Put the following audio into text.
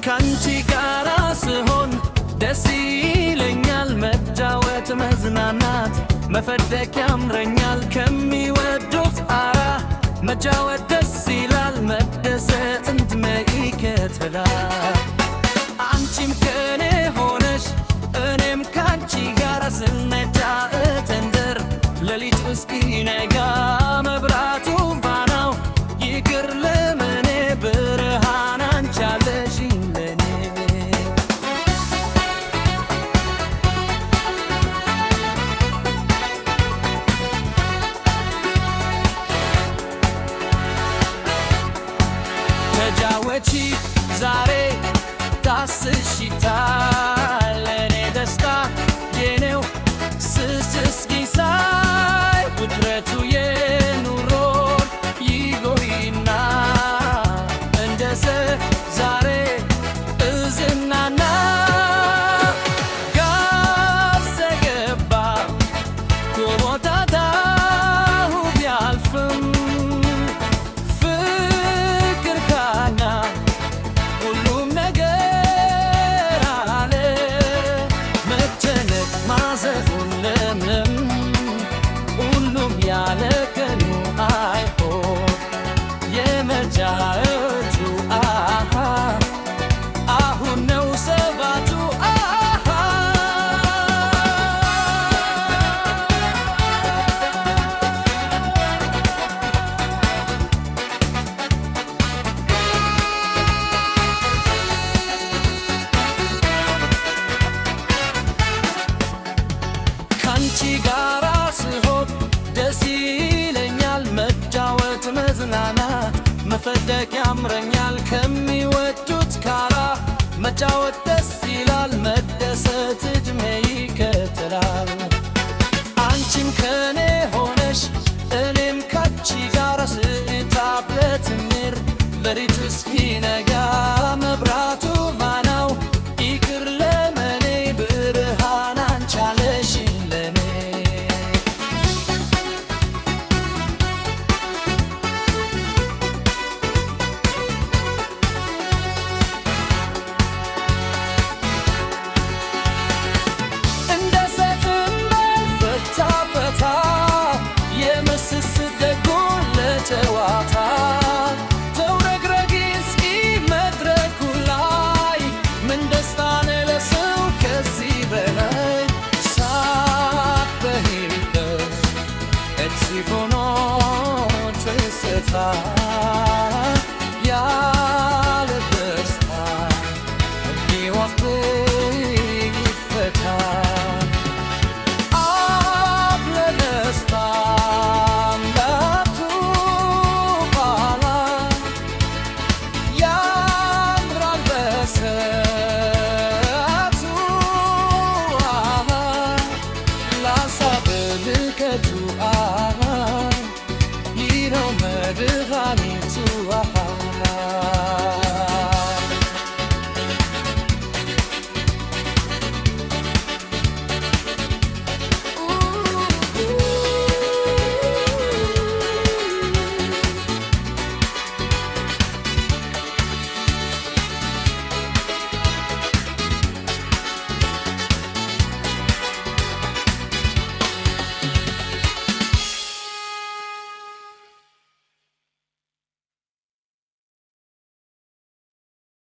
ካንቺ ጋራ ስሆን ደስ ይለኛል መጫወት መዝናናት መፈደቅ ያምረኛል ከሚወዱት አራ መጫወት ደስ ይላል መደሰት እንድመይከተላል አንቺም ከኔ ሆነሽ እኔም ካንቺ ጋራ ስንጫወት እንደር ሌሊቱ እስኪነጋ መብራቱ ፋናው ይቅር ለምኔ ብርሃን አንቺ አለሽኝ ለኔ ተጫወቺ ዛሬ ታስሽታል ለኔ ደስታ የኔው ስስኪ ሳይ ውጥረቱ የኑሮ ይጎይና እንደሰ ዛሬ እዝናና ጋር ሰገባ ኮሞታታሁ ቢያልፍም ፍቅር ካኛ ሁሉም ነገር አለ መጨነቅ ማዘኑን ለምለም ሁሉም ያለ ቀኑ አይሆን የመጫወቱ አሁን ነው ሰባቱ ካንቺ ጋራ ስሆን ደስ ይለኛል መጫወት መዝናናት መፈደቅ ያምረኛል ከሚወዱት ጋራ መጫወት